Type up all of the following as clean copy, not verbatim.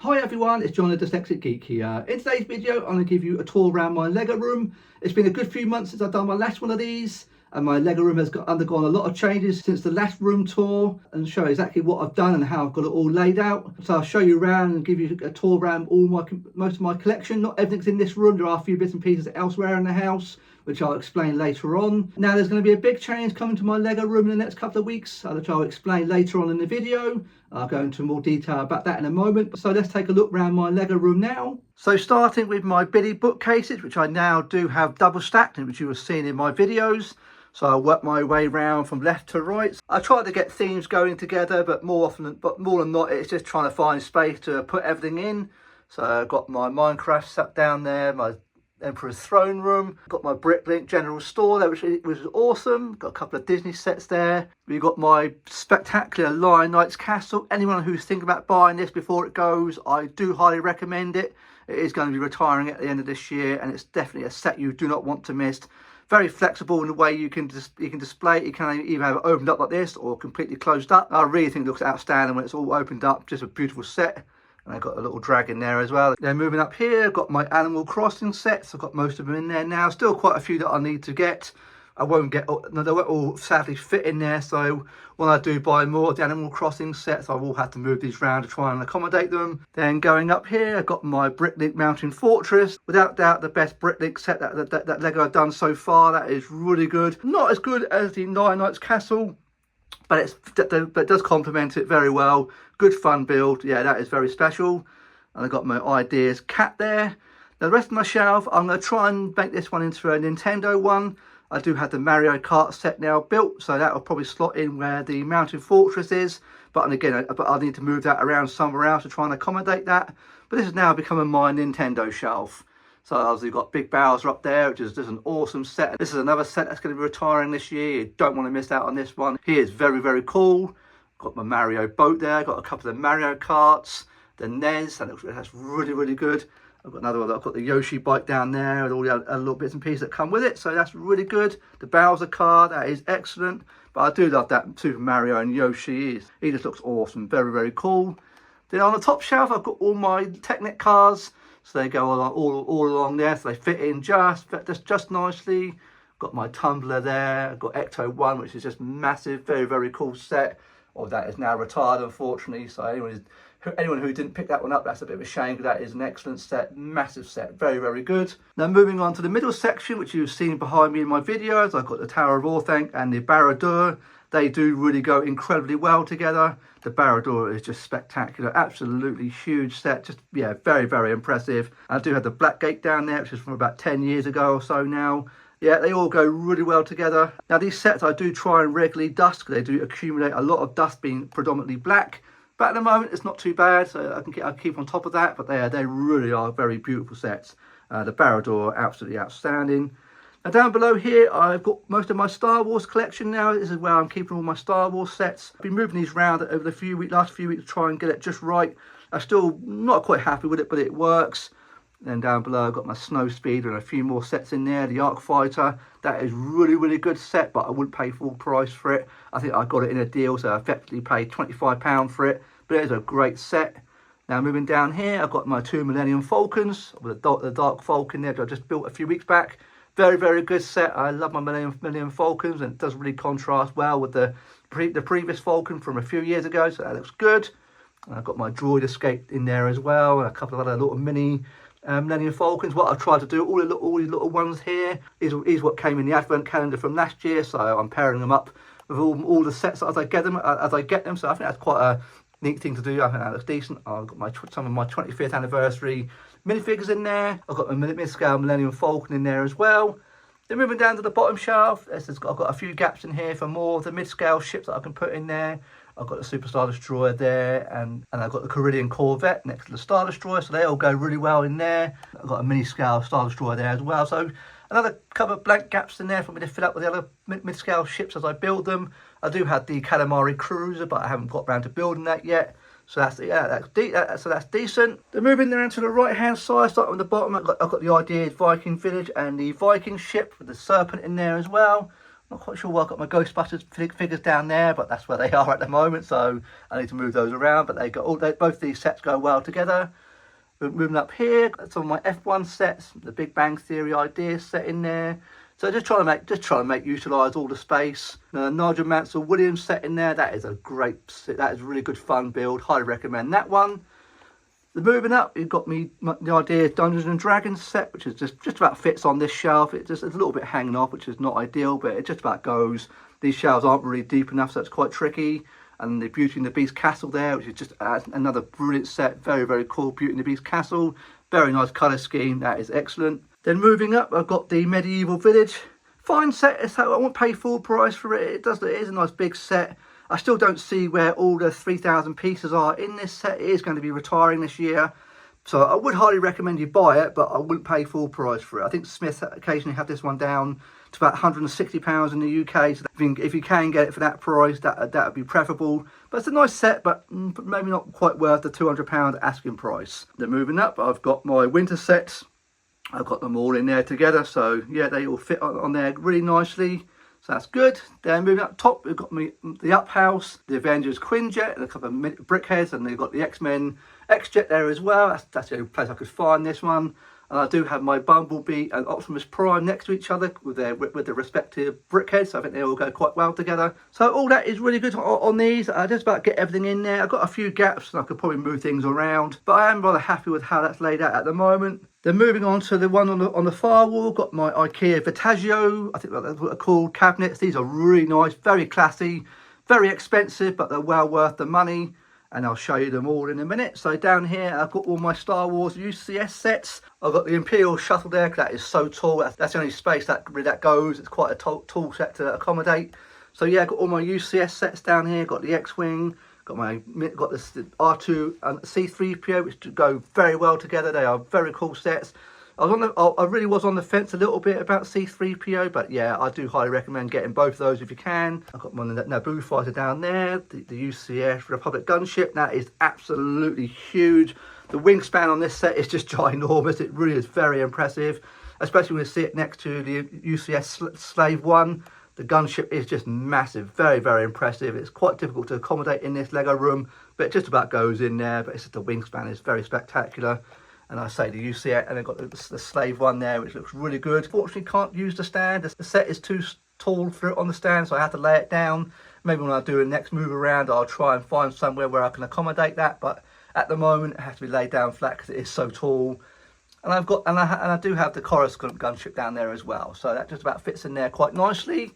Hi everyone, it's John the Dyslexic Geek here. In today's video, I'm going to give you a tour around my Lego room. It's been a good few months since I've done my last one of these, and my Lego room has undergone a lot of changes since the last room tour, and show exactly what I've done and how I've got it all laid out. So I'll show you around and give you a tour around most of my collection. Not everything's in this room, there are a few bits and pieces elsewhere in the house, which I'll explain later on. Now there's going to be a big change coming to my Lego room in the next couple of weeks, which I'll explain later on in the video. I'll go into more detail about that in a moment. So let's take a look around my Lego room now. So starting with my Billy bookcases, which I now do have double stacked, and which you have seen in my videos. So I'll work my way round from left to right. I try to get themes going together, but more than not, it's just trying to find space to put everything in. So I've got my Minecraft set down there, my Emperor's Throne Room, got my Bricklink General Store there, which was awesome. Got a couple of Disney sets there. We've got my spectacular Lion Knight's Castle. Anyone who's thinking about buying this before it goes, I do highly recommend it. It is going to be retiring at the end of this year, and it's definitely a set you do not want to miss. Very flexible in the way you can display it. You can either have it opened up like this or completely closed up. I really think it looks outstanding when it's all opened up. Just a beautiful set. And I've got a little dragon there as well. Then moving up here, I've got my Animal Crossing sets. I've got most of them in there now. Still quite a few that I need to get. They won't all sadly fit in there. So when I do buy more of the Animal Crossing sets, I will have to move these around to try and accommodate them. Then going up here, I've got my Bricklink Mountain Fortress. Without doubt, the best Bricklink set that Lego have done so far. That is really good. Not as good as the Lion Knight's Castle, but it does complement it very well. Good fun build. Yeah, that is very special. And I've got my Ideas cat there. Now the rest of my shelf, I'm going to try and make this one into a Nintendo one. I do have the Mario Kart set now built, so that will probably slot in where the Mountain Fortress is. But again, I need to move that around somewhere else to try and accommodate that. But this is now becoming my Nintendo shelf. So obviously you've got Big Bowser up there, which is just an awesome set. This is another set that's going to be retiring this year. You don't want to miss out on this one. He is very, very cool. Got my Mario boat there. Got a couple of Mario Karts. The NES, that's really, really good. I've got another one. I've got the Yoshi bike down there and all the other little bits and pieces that come with it. So that's really good. The Bowser car, that is excellent. But I do love that Super Mario and Yoshi. He just looks awesome. Very, very cool. Then on the top shelf, I've got all my Technic cars. So they go all along there, so they fit in just nicely. Got my tumbler there. I've got Ecto 1, which is just massive, very, very cool set. Or that is now retired, unfortunately. So anyone who didn't pick that one up, that's a bit of a shame, because that is an excellent set, massive set, very, very good. Now moving on to the middle section, which you've seen behind me in my videos, I've got the Tower of Orthanc and the Barad-dûr. They do really go incredibly well together. The Barad-dûr is just spectacular, absolutely huge set, just, yeah, very, very impressive. I do have the Blackgate down there, which is from about 10 years ago or so now. Yeah, they all go really well together. Now these sets I do try and regularly dust, because they do accumulate a lot of dust being predominantly black. But at the moment it's not too bad, so I keep on top of that. But they really are very beautiful sets. The Barad-dûr, absolutely outstanding. Now down below here, I've got most of my Star Wars collection now. This is where I'm keeping all my Star Wars sets. I've been moving these around over the last few weeks to try and get it just right. I'm still not quite happy with it, but it works. Then down below, I've got my Snow Speeder and a few more sets in there. The Arc Fighter, that is really, really good set, but I wouldn't pay full price for it. I think I got it in a deal, so I effectively paid £25 for it. But it is a great set. Now moving down here, I've got my 2 Millennium Falcons with the Dark Falcon there, which I just built a few weeks back. Very, very good set. I love my Millennium Falcons, and it does really contrast well with the previous Falcon from a few years ago, so that looks good. And I've got my Droid Escape in there as well, and a couple of other little mini Millennium Falcons. What I've tried to do, all these little ones here, is what came in the advent calendar from last year, so I'm pairing them up with all the sets as I get them. So I think that's quite a neat thing to do. I think that looks decent. I've got some of my 25th anniversary minifigures in there. I've got a mid-scale Millennium Falcon in there as well. Then moving down to the bottom shelf, I've got a few gaps in here for more of the mid-scale ships that I can put in there. I've got the Super Star Destroyer there, and I've got the Carillion Corvette next to the Star Destroyer, so they all go really well in there. I've got a mini-scale Star Destroyer there as well. So another couple of blank gaps in there for me to fill up with the other mid-scale ships as I build them. I do have the Calamari Cruiser, but I haven't got around to building that yet. So that's decent. Then moving down to the right hand side, starting on the bottom, I've got the Ideas Viking Village and the Viking ship with the Serpent in there as well. Not quite sure why I've got my Ghostbusters figures down there, but that's where they are at the moment, so I need to move those around. But both these sets go well together. Moving up here, some of my F1 sets, the Big Bang Theory ideas set in there. So just trying to make utilise all the space. Nigel Mansell Williams set in there. That is a really good fun build. Highly recommend that one. Moving up, you've got the idea Dungeons and Dragons set, which is just about fits on this shelf. It's a little bit hanging off, which is not ideal, but it just about goes. These shelves aren't really deep enough, so it's quite tricky. And the Beauty and the Beast castle there, which is just another brilliant set. Very, very cool Beauty and the Beast castle. Very nice colour scheme. That is excellent. Then moving up, I've got the Medieval Village. Fine set. So I won't pay full price for it. It is a nice big set. I still don't see where all the 3,000 pieces are in this set. It is going to be retiring this year. So I would highly recommend you buy it, but I wouldn't pay full price for it. I think Smith occasionally have this one down to about £160 in the UK. So if you can get it for that price, that would be preferable. But it's a nice set, but maybe not quite worth the £200 asking price. Then moving up, I've got my winter sets. I've got them all in there together. So yeah, they all fit on there really nicely. So that's good. Then moving up top, we've got the Up House, the Avengers Quinjet, and a couple of brickheads, and they've got the X-Men X-Jet there as well. That's the only place I could find this one. And I do have my Bumblebee and Optimus Prime next to each other with their respective brickheads. So I think they all go quite well together. So all that is really good on these. I just about get everything in there. I've got a few gaps and I could probably move things around, but I am rather happy with how that's laid out at the moment. Then moving on to the one on the far wall, got my IKEA Vitaggio, I think that's what they're called, cabinets. These are really nice, very classy, very expensive, but they're well worth the money. And I'll show you them all in a minute. So down here, I've got all my Star Wars UCS sets. I've got the Imperial Shuttle there, because that is so tall. That's the only space that goes. It's quite a tall set to accommodate. So yeah, I've got all my UCS sets down here. Got the X-Wing, got the R2 and C3PO, which go very well together. They are very cool sets. I really was on the fence a little bit about C3PO, but yeah, I do highly recommend getting both of those if you can. I've got one of the Naboo fighter down there, the UCS Republic gunship. That is absolutely huge. The wingspan on this set is just ginormous. It really is very impressive, especially when you see it next to the UCS Slave 1. The gunship is just massive, very, very impressive. It's quite difficult to accommodate in this Lego room, but it just about goes in there. But it's just the wingspan is very spectacular. And I say the UCS, and I've got the Slave one there, which looks really good. Fortunately, can't use the stand. The set is too tall for it on the stand, so I have to lay it down. Maybe when I do the next move around, I'll try and find somewhere where I can accommodate that. But at the moment, it has to be laid down flat because it is so tall. And I do have the Coruscant gunship down there as well, so that just about fits in there quite nicely.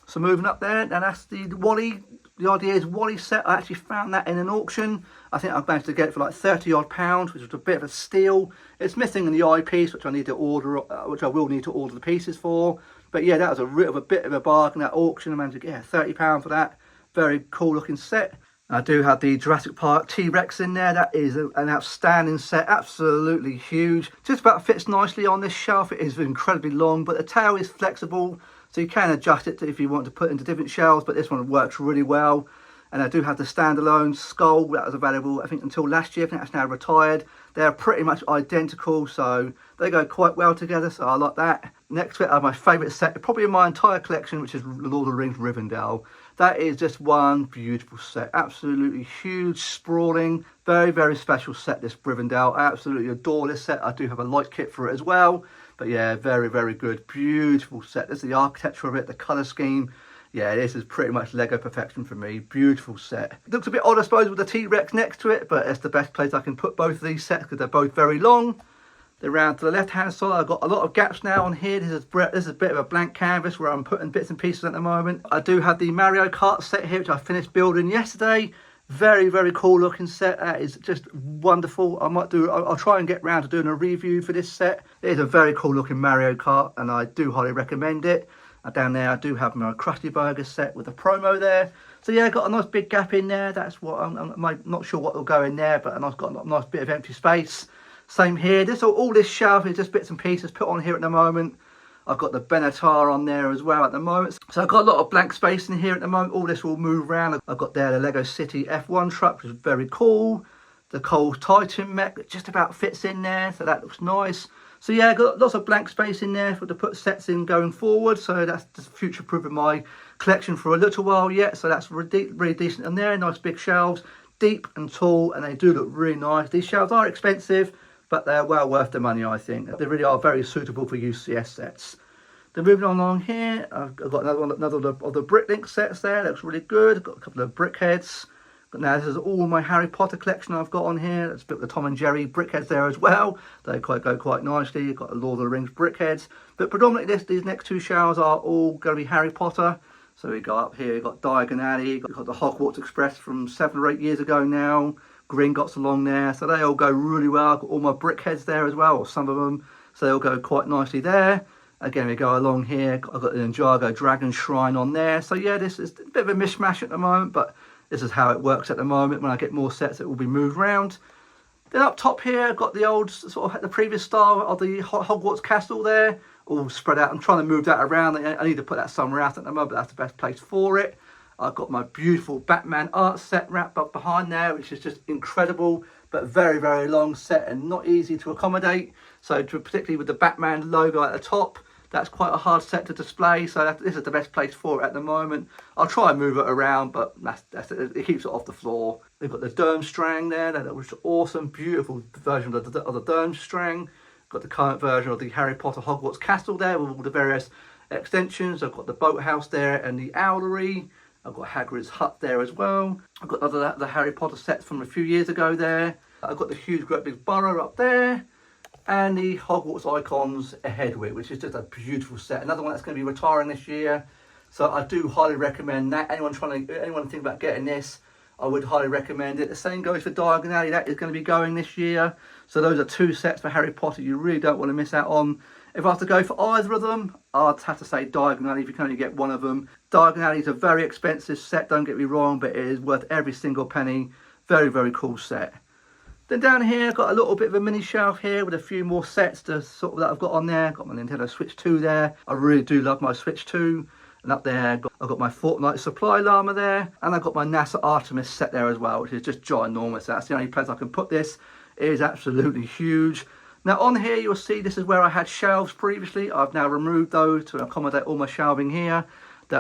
So moving up there, and that's the Wally. The idea is Wally set. I actually found that in an auction. I think I've managed to get it for like £30 odd, which was a bit of a steal. It's missing in the eyepiece, which I need to order, which I will need to order the pieces for. But yeah, that was a bit of a bargain at auction. I managed to get £30 for that. Very cool looking set. I do have the Jurassic Park T-Rex in there. That is an outstanding set, absolutely huge. Just about fits nicely on this shelf. It is incredibly long, but the tail is flexible, so you can adjust it if you want to put into different shelves, but this one works really well. And I do have the standalone skull that was available, I think, until last year. I think that's now retired. They're pretty much identical, so they go quite well together, so I like that. Next to it are my favourite set, probably in my entire collection, which is the Lord of the Rings Rivendell. That is just one beautiful set, absolutely huge, sprawling, very, very special set, this Rivendell. I absolutely adore this set. I do have a light kit for it as well, but yeah, very, very good, beautiful set. There's the architecture of it, the colour scheme. Yeah, this is pretty much Lego perfection for me. Beautiful set. It looks a bit odd, I suppose, with the T-Rex next to it, but it's the best place I can put both of these sets because they're both very long. They're round to the left-hand side. I've got a lot of gaps now on here. This is a bit of a blank canvas where I'm putting bits and pieces at the moment. I do have the Mario Kart set here, which I finished building yesterday. Very, very cool looking set. That is just wonderful. I'll try and get round to doing a review for this set. It is a very cool looking Mario Kart, and I do highly recommend it. Down there I do have my Krusty Burger set with a promo there. So yeah, got a nice big gap in there. That's what I'm not sure what will go in there, but I've got a nice bit of empty space. Same here. All this shelf is just bits and pieces put on here at the moment. I've got the Benatar on there as well at the moment. So I've got a lot of blank space in here at the moment. All this will move around. I've got there the Lego City F1 truck, which is very cool. The Coles Titan mech that just about fits in there, so that looks nice. So yeah, got lots of blank space in there to put sets in going forward. So that's just future-proofing my collection for a little while yet. So that's really decent in there. Nice big shelves, deep and tall, and they do look really nice. These shelves are expensive, but they're well worth the money, I think. They really are very suitable for UCS sets. Then moving on along here, I've got another of the Bricklink sets there. Looks really good. I've got a couple of brickheads. But now this is all my Harry Potter collection I've got on here. Let's put the Tom and Jerry brickheads there as well. They go quite nicely. You've got the Lord of the Rings brickheads. But predominantly these next two shelves are all going to be Harry Potter. So we got up here, you've got Diagon Alley, you've got the Hogwarts Express from 7 or 8 years ago now. Gringotts along there. So they all go really well. I've got all my brickheads there as well, or some of them. So they'll go quite nicely there. Again, we go along here. I've got the Ninjago Dragon Shrine on there. So yeah, this is a bit of a mishmash at the moment, but this is how it works at the moment. When I get more sets, it will be moved around. Then up top here, I've got the old, sort of the previous style of the Hogwarts Castle there, all spread out. I'm trying to move that around. I need to put that somewhere else at the moment, but that's the best place for it. I've got my beautiful Batman art set wrapped up behind there, which is just incredible, but very, very long set and not easy to accommodate. So particularly with the Batman logo at the top, that's quite a hard set to display, so this is the best place for it at the moment. I'll try and move it around, but it keeps it off the floor. We've got the Durmstrang there, that was awesome, beautiful version of the Durmstrang. Got the current version of the Harry Potter Hogwarts Castle there with all the various extensions. I've got the boathouse there and the owlery. I've got Hagrid's hut there as well. I've got the Harry Potter sets from a few years ago there. I've got the huge great big burrow up there. And the Hogwarts Icons Hedwig, which is just a beautiful set. Another one that's going to be retiring this year. So I do highly recommend that. Anyone thinking about getting this, I would highly recommend it. The same goes for Diagon Alley. That is going to be going this year. So those are two sets for Harry Potter you really don't want to miss out on. If I have to go for either of them, I'd have to say Diagon Alley if you can only get one of them. Diagon Alley is a very expensive set, don't get me wrong, but it is worth every single penny. Very, very cool set. Then down here, I've got a little bit of a mini shelf here with a few more sets that I've got on there. Got my Nintendo Switch 2 there. I really do love my Switch 2. And up there, I've got my Fortnite Supply Llama there. And I've got my NASA Artemis set there as well, which is just ginormous. That's the only place I can put this. It is absolutely huge. Now on here, you'll see this is where I had shelves previously. I've now removed those to accommodate all my shelving here. They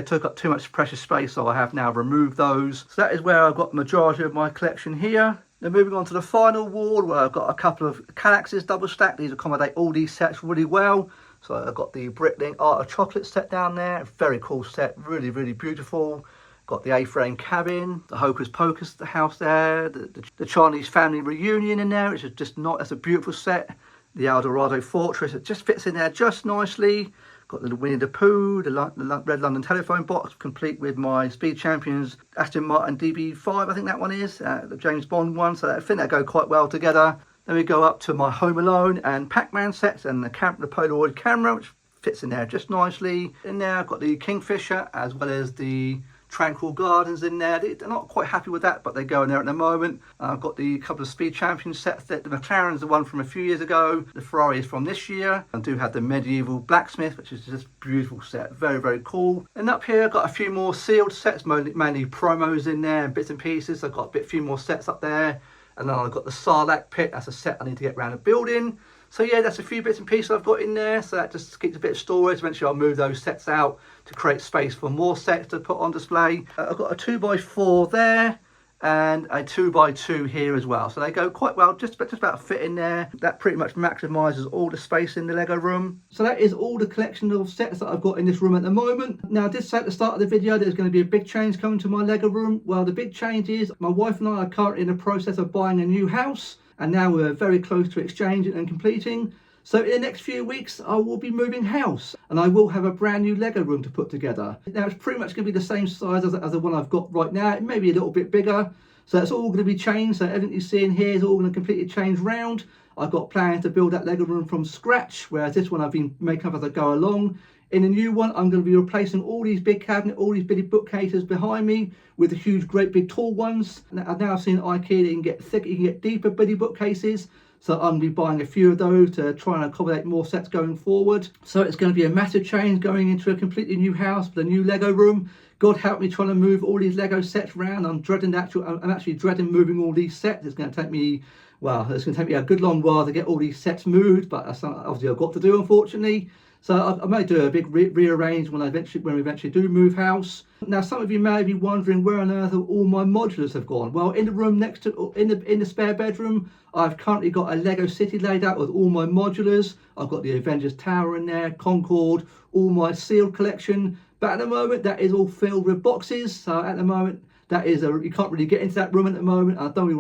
took up too much precious space, so I have now removed those. So that is where I've got the majority of my collection here. Then moving on to the final wall, where I've got a couple of Kallaxes double stacked. These accommodate all these sets really well. So I've got the Bricklink Art of Chocolate set down there. Very cool set, really, really beautiful. Got the A-frame cabin, the Hocus Pocus the house there, the Chinese family reunion in there, which is just that's a beautiful set. The El Dorado Fortress, it just fits in there just nicely. Got the Winnie the Pooh, the Red London telephone box, complete with my Speed Champions Aston Martin DB5, I think that one is, the James Bond one, so I think they go quite well together. Then we go up to my Home Alone and Pac-Man sets and the Polaroid camera, which fits in there just nicely. In there I've got the Kingfisher as well as the Tranquil Gardens in there. They're not quite happy with that, but they go in there at the moment. I've got the couple of Speed Champion sets. The McLaren's the one from a few years ago. The Ferrari is from this year. I do have the Medieval Blacksmith, which is just a beautiful set. Very, very cool. And up here, I've got a few more sealed sets, mainly promos in there and bits and pieces. I've got a few more sets up there. And then I've got the Sarlacc Pit. That's a set I need to get around the building. So yeah, that's a few bits and pieces I've got in there. So that just keeps a bit of storage. Eventually I'll move those sets out to create space for more sets to put on display. I've got a 2x4 there and a 2x2 here as well. So they go quite well, just about fit in there. That pretty much maximises all the space in the Lego room. So that is all the collection of sets that I've got in this room at the moment. Now I did say at the start of the video there's going to be a big change coming to my Lego room. Well, the big change is my wife and I are currently in the process of buying a new house. And now we're very close to exchanging and completing. So in the next few weeks, I will be moving house and I will have a brand new Lego room to put together. Now it's pretty much going to be the same size as the one I've got right now. It may be a little bit bigger. So it's all going to be changed. So everything you see in here is all going to completely change round. I've got plans to build that Lego room from scratch, whereas this one I've been making up as I go along. In the new one, I'm going to be replacing all these big cabinets, all these big bookcases behind me with the huge, great big tall ones. And I've now seen IKEA that you can get thicker, you can get deeper bitty bookcases. So I'm going to be buying a few of those to try and accommodate more sets going forward. So it's going to be a massive change going into a completely new house with a new Lego room, God help me trying to move all these Lego sets around. I'm actually dreading moving all these sets. It's going to take me, well, it's going to take me a good long while to get all these sets moved, but that's something obviously I've got to do, unfortunately. So I may do a big rearrange when we eventually do move house. Now, some of you may be wondering where on earth all my modulars have gone. Well, in the room next to, in the spare bedroom, I've currently got a Lego city laid out with all my modulars. I've got the Avengers Tower in there, Concorde, all my sealed collection. But at the moment, that is all filled with boxes. So at the moment, you can't really get into that room at the moment. I don't really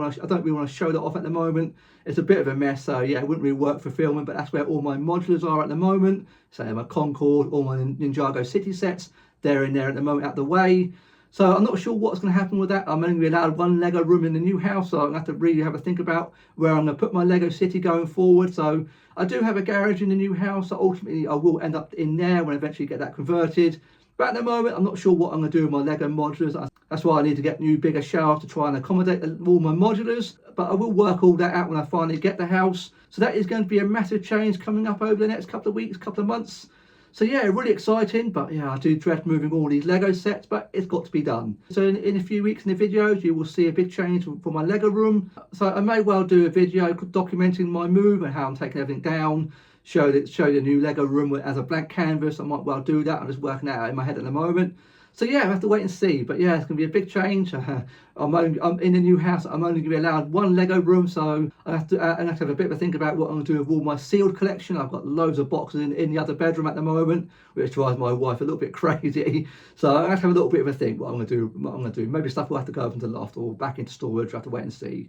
want to show that off at the moment. It's a bit of a mess, so yeah, it wouldn't really work for filming, but that's where all my modulars are at the moment. So my Concorde, all my Ninjago city sets, they're in there at the moment, out the way. So I'm not sure what's going to happen with that. I'm only allowed one Lego room in the new house, so I'm going to have to really have a think about where I'm going to put my Lego city going forward. So I do have a garage in the new house, so ultimately I will end up in there when I eventually get that converted. But at the moment, I'm not sure what I'm going to do with my Lego modulars. That's why I need to get new, bigger shafts to try and accommodate all my modulars. But I will work all that out when I finally get the house. So that is going to be a massive change coming up over the next couple of weeks, couple of months. So yeah, really exciting. But yeah, I do dread moving all these Lego sets, but it's got to be done. So in a few weeks in the videos, you will see a big change for my Lego room. So I may well do a video documenting my move and how I'm taking everything down. Show the new Lego room as a blank canvas. I might well do that. I'm just working it out in my head at the moment. So yeah, I have to wait and see. But yeah, it's going to be a big change. I'm in the new house. I'm only going to be allowed one Lego room, so I have to have a bit of a think about what I'm going to do with all my sealed collection. I've got loads of boxes in the other bedroom at the moment, which drives my wife a little bit crazy. So I have to have a little bit of a think what I'm going to do. Maybe stuff will have to go up into the loft or back into storage. I have to wait and see.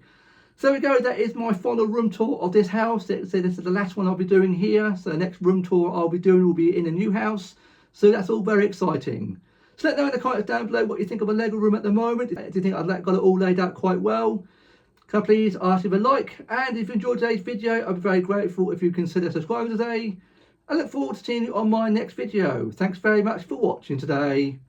So there we go, that is my final room tour of this house. So this is the last one I'll be doing here. So the next room tour I'll be doing will be in a new house. So that's all very exciting. So let me know in the comments down below what you think of a Lego room at the moment. Do you think I've got it all laid out quite well? Can I please ask you to like? And if you enjoyed today's video, I'd be very grateful if you consider subscribing today. I look forward to seeing you on my next video. Thanks very much for watching today.